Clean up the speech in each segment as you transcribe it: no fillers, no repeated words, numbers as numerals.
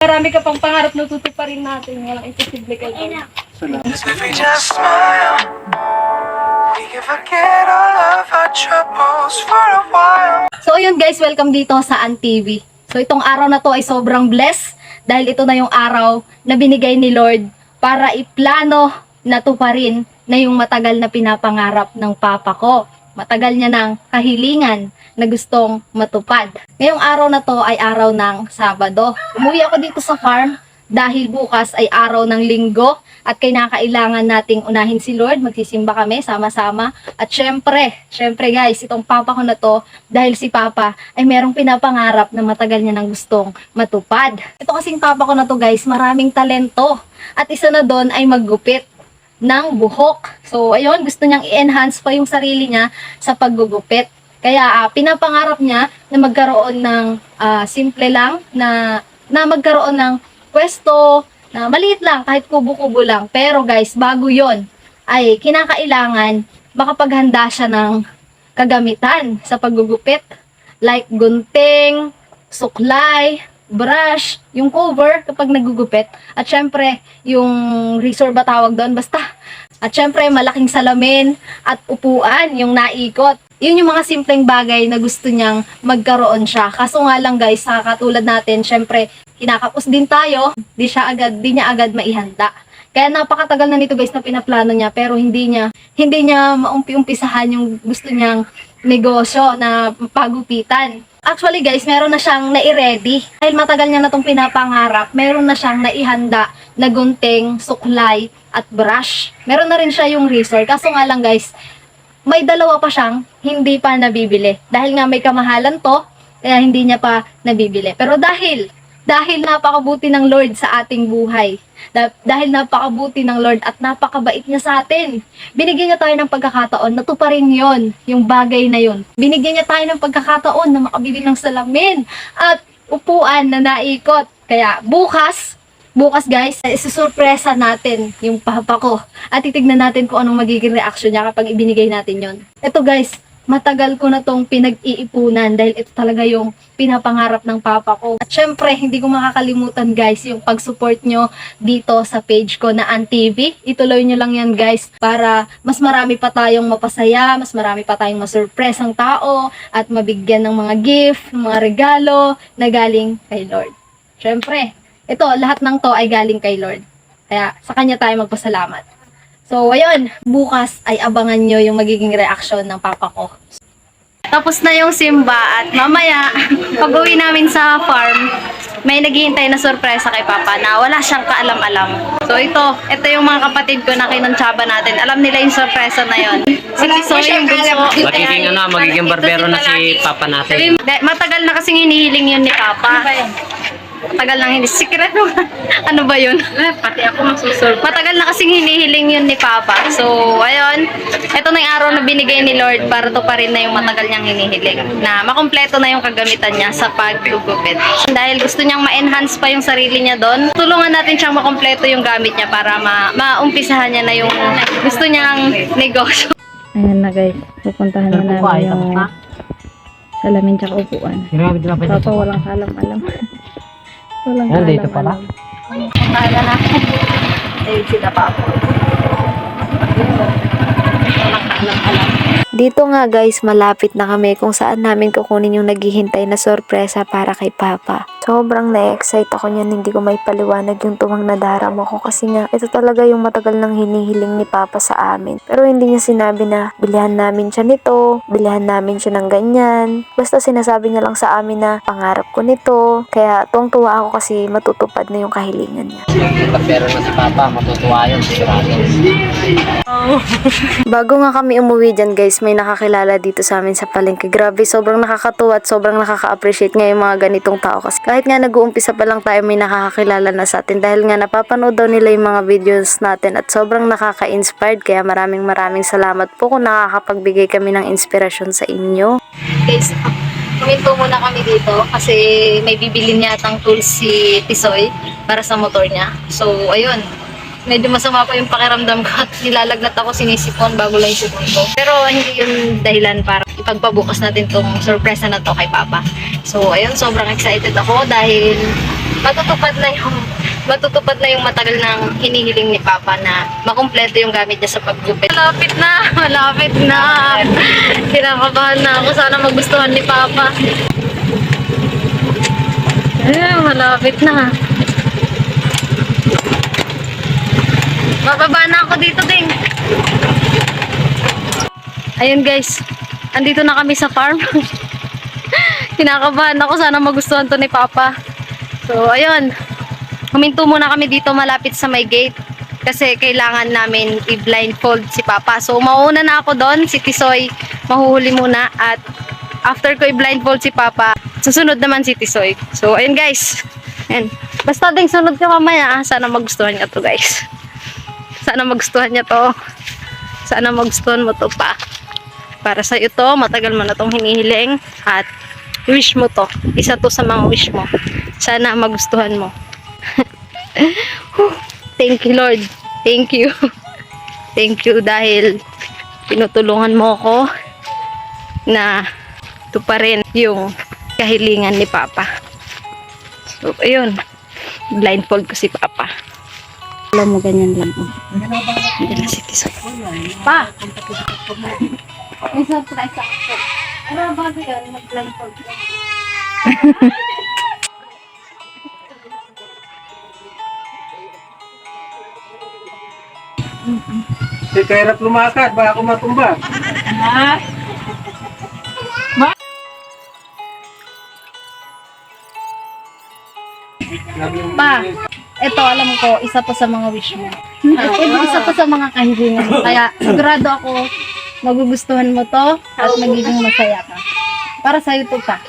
Marami ka pang pangarap na tutuparin natin. Walang imposible ka doon. Salamat. If we just smile, we can forget all of our troubles for a while. So ayun guys, welcome dito sa AnTV. So itong araw na to ay sobrang blessed dahil ito na yung araw na binigay ni Lord para iplano na tuparin na yung matagal na pinapangarap ng papa ko. Matagal niya ng kahilingan na gustong matupad. Ngayong araw na to ay araw ng Sabado. Umuwi ako dito sa farm dahil bukas ay araw ng Linggo at kailangan nating unahin si Lord. Magsisimba kami sama-sama. At syempre guys, itong papa ko na to, dahil si papa ay merong pinapangarap na matagal niya nang gustong matupad. Ito kasing papa ko na to guys, maraming talento. At isa na doon ay maggupit ng buhok. So ayun, gusto niyang i-enhance pa yung sarili niya sa paggugupit. Kaya pinapangarap niya na magkaroon ng simple lang na magkaroon ng pwesto na maliit lang, kahit kubo-kubo lang. Pero guys, bago yon ay kinakailangan makapaghanda siya ng kagamitan sa paggugupit. Like gunting, suklay, brush, yung cover kapag nagugupit. At syempre, yung resort ba tawag doon? Basta. At syempre, malaking salamin at upuan, yung naikot. Yun yung mga simpleng bagay na gusto niyang magkaroon siya. Kaso nga lang guys, sa katulad natin, syempre, kinakapos din tayo, di niya agad maihanda. Kaya napakatagal na nito guys na pinaplano niya, pero hindi niya maumpi-umpisahan yung gusto niyang negosyo na pagupitan. Actually guys, meron na siyang nai-ready. Dahil matagal niya na itong pinapangarap, meron na siyang naihanda na gunting, suklay, at brush. Meron na rin siya yung resort. Kaso nga lang guys, may dalawa pa siyang hindi pa nabibili. Dahil nga may kamahalan to, kaya hindi niya pa nabibili. Pero dahil napakabuti ng Lord sa ating buhay, dahil napakabuti ng Lord at napakabait niya sa atin, binigyan niya tayo ng pagkakataon na tuparin yon, yung bagay na yon. Binigyan niya tayo ng pagkakataon na makabili ng salamin at upuan na naikot. Kaya bukas guys, isusurpresa natin yung papa ko at titignan natin kung anong magiging reaction niya kapag ibinigay natin yon. Ito guys, matagal ko na tong pinag-iipunan dahil ito talaga yung pinapangarap ng papa ko. At syempre, hindi ko makakalimutan guys yung pag-support nyo dito sa page ko na AnTV. Ituloy nyo lang yan guys para mas marami pa tayong mapasaya, mas marami pa tayong masurprise ang tao at mabigyan ng mga gift, mga regalo na galing kay Lord. Syempre, ito, lahat ng to ay galing kay Lord. Kaya sa kanya tayo magpasalamat. So, ayun, bukas ay abangan nyo yung magiging reaksyon ng papa ko. Tapos na yung simba at mamaya, pag uwi namin sa farm, may naghihintay na sorpresa kay papa na wala siyang kaalam-alam. So, ito yung mga kapatid ko na kinuntsaba natin. Alam nila yung sorpresa na yon. Si Tisoy yung bunso. Magiging barbero na si papa natin. Matagal na kasing hinihiling yun ni papa. Matagal lang hindi. Secret mo. Ano ba yun? Pati ako masusurprise. Matagal na kasing hinihiling yun ni Papa. So, ayun. Ito na yung araw na binigay ni Lord para to pa rin na yung matagal niyang hinihiling. Na makompleto na yung kagamitan niya sa paggugupit. Dahil gusto niyang ma-enhance pa yung sarili niya doon, tulungan natin siyang makompleto yung gamit niya para maumpisahan niya na yung gusto niyang negosyo. Ayan na guys. Pupuntahan na namin yung salamin tsaka upuan. Papa walang kalam-alam. Walang kalam-alam. Dito pala. Puntahan na natin. Ayun sila Papa. Walang kalam-alam. Dito nga guys, malapit na kami kung saan namin kukunin yung naghihintay na sorpresa para kay Papa. Sobrang na-excite ako niyan, hindi ko may paliwanag yung tuwang nadarama ko kasi nga ito talaga yung matagal nang hinihiling ni Papa sa amin. Pero hindi niya sinabi na bilihan namin siya nito, bilihan namin siya ng ganyan. Basta sinasabi niya lang sa amin na pangarap ko nito. Kaya tuwang-tuwa ako kasi matutupad na yung kahilingan niya. Barbero na si papa, matutuwa yun. Sigurado. Bago nga kami umuwi dyan guys, may nakakilala dito sa amin sa palengke. Grabe, sobrang nakakatuwa at sobrang nakaka-appreciate nga yung mga ganitong tao. Kasi kahit nga nag-uumpisa pa lang tayo, may nakakakilala na sa atin. Dahil nga napapanood daw nila yung mga videos natin at sobrang nakaka-inspired. Kaya maraming salamat po kung nakakapagbigay kami ng inspirasyon sa inyo. Guys, huminto muna kami dito kasi may bibili niya atang tools si Tisoy para sa motor niya. So, ayun. Medyo masama pa yung pakiramdam ko at nilalagnat ako, sinisipon bago lang yung sipon ko. Pero hindi yung dahilan para ipagpabukas natin tong surprise na to kay Papa. So, ayun, sobrang excited ako dahil matutupad na yung matagal ng hinihiling ni Papa na makumpleto yung gamit niya sa paggupit. Malapit na. Kinakabahan na ako. Sana magustuhan ni Papa. Malapit na. Bababa na ako dito, Ding. Ayun guys, andito na kami sa farm. Kinakabahan ako, sana magustuhan to ni Papa. So, ayun. Huminto muna kami dito malapit sa may gate. Kasi kailangan namin i-blindfold si Papa. So, mauna na ako doon. Si Tisoy, mahuhuli muna. At after ko i-blindfold si Papa, susunod naman si Tisoy. So, ayun guys. Ayun. Basta ding sunod ka mamaya. Sana magustuhan niya to guys. Sana magustuhan niya to. Sana magustuhan mo to pa. Para sa to, matagal mo na tong hinihiling. At wish mo to. Isa to sa mga wish mo. Sana magustuhan mo. Thank you, Lord. Thank you. Thank you dahil tinutulungan mo ako na tuparin yung kahilingan ni Papa. So, ayun. Blindfold ko si Papa. Alam mo, ganyan lang. Hindi na si Tisoy. Pa! May surprise ako. Ano ba yun? Mag-blindfold ko. Hindi ka hirap lumakad, baka ako matumba. Pa, ito alam ko, isa to sa mga wish mo. Isa to sa mga kahilingan mo. Kaya sigurado ako, magugustuhan mo to at magiging masaya ka. Para sa'yo to pa.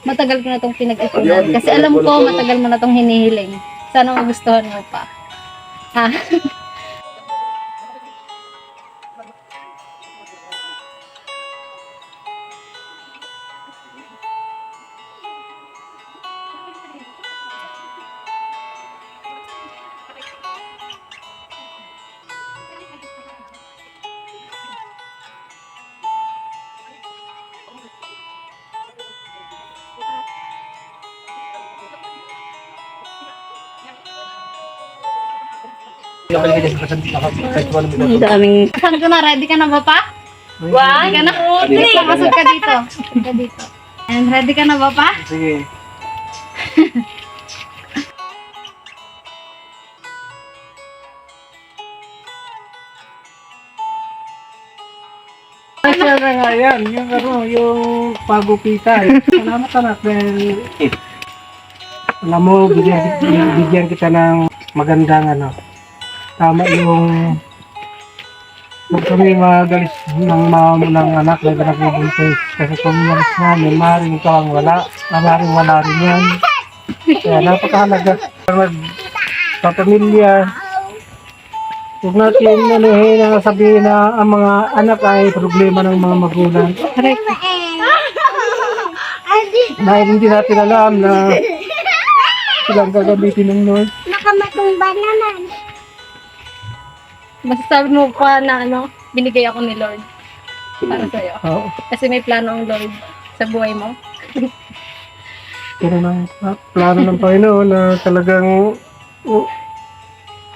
Matagal ko na tong pinag-ipunan. Kasi alam ko, matagal mo na tong hinihiling. Sana magustuhan mo pa. Ha? Ang daming... Saan ka na? Ready ka na ba pa? Ready ka na? Pasok ka dito. Pasok ka dito. And ready ka na ba pa? Sige. Kaya nga yan, yung pagupitan. Salamat anak dahil alam mo, bigyan kita ng magandang tama yung huwag kami magalis ng mamulang anak na nagbubuntis. Kasi kung umalis namin, maaaring ikaw ang wala. Maaaring wala rin yan. Kaya napakahalaga. Magpapamilya. Huwag natin sabihin na ang mga anak ay problema ng mga magulang. Dahil hindi natin alam na silang gagamitin ng Lord. Nakamatungba naman. Masasabi mo pa na binigay ako ni Lord para sa'yo. Oo. Kasi may plano ang Lord sa buhay mo. Pero ng plano ng Panginoon na talagang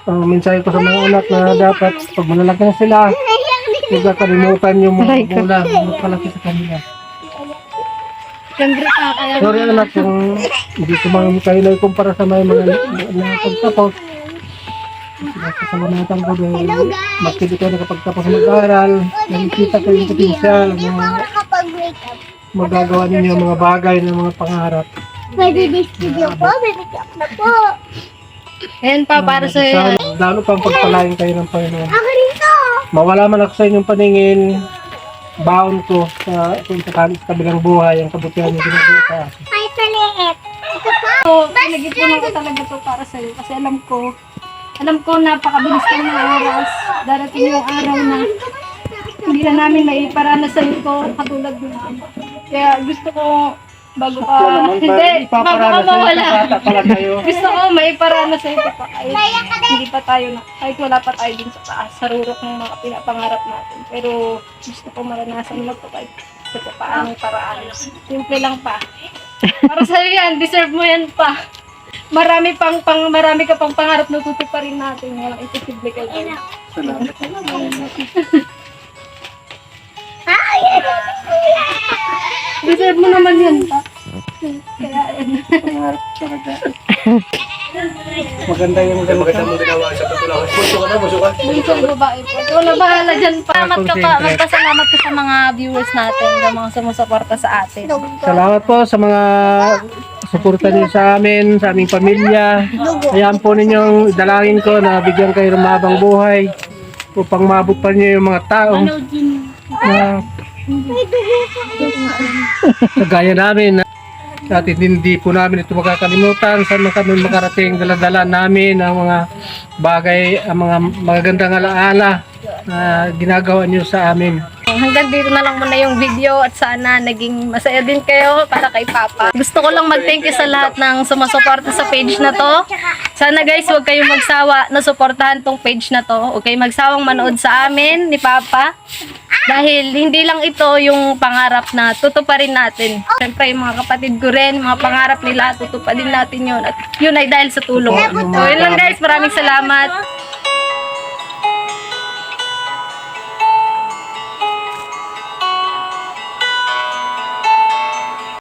mensahe ko sa mga anak na dapat pag malalaki na sila, huwag kakalimutan yung mga magulang magpalaki sa kanila. Siyempre pa, kaya Sorry anak kung hindi ko kayo na ikumpara sa mga nakapagtapos. Sasalamatan ko dahil maski ko nakapagtapos mag-aaral, nakikita ko yung potensyal na Nakapag-wake up. magagawa ninyo ang mga bagay ng mga pangarap. Pwede this video po, bibigyan na po. Ayan pa, para sa'yo yan. Lalo pang pagpalain kayo ng Panginoon. Ako rin to. Mawala man ako sa inyong paningin, baon ko sa kabilang buhay ang kabutihan ng ginagawa sa akin. Ay, taliit. Ito po. So, pinag-ipunan ko talaga to para sa'yo. Kasi alam ko napakabilis ka ng oras. Darating yung araw na hindi na namin maiparana sa'yo to katulad ng ama. Kaya gusto ko bago ka, hindi, bago ka mawala. Gusto ko maiparana sa'yo to pa kahit hindi pa tayo na, kahit wala pa tayo din sa taas, sa rurok ng mga pinapangarap natin. Pero gusto ko maranasan mo to kahit sa paanong paraan. Simple lang pa. Para sa'yo yan, deserve mo yan pa. Marami ka pang pangarap na tutuparin natin. Walang imposible kayo. Salamat. Deserve mo naman yan, pa. Pangarap talaga. Maganda yung ganito. Isang babae po. Wala bahala dyan pa. Salamat ka pa. Magpasalamat ka sa mga viewers natin, sa mga sumusuporta sa atin. Salamat po sa mga suporta niyo sa amin, sa aming pamilya. Hayaan po ninyong dalangin ko na bigyan kayo ng mahabang buhay upang maabot pa niyo yung mga tao na kagaya namin. At hindi po namin ito makakalimutan. Saan man kami makarating, daladala namin ang mga bagay, ang mga magagandang alaala na ginagawa niyo sa amin. Hanggang dito na lang muna yung video at sana naging masaya din kayo para kay Papa. Gusto ko lang mag-thank you sa lahat ng sumusuporta sa page na to. Sana guys, huwag kayong magsawa na suportahan tong page na to. Huwag kayong magsawang manood sa amin ni Papa. Dahil hindi lang ito yung pangarap na tutuparin natin. Siyempre yung mga kapatid ko rin, mga pangarap nila, tutuparin natin yun. At yun ay dahil sa tulong. So yun lang guys, maraming salamat.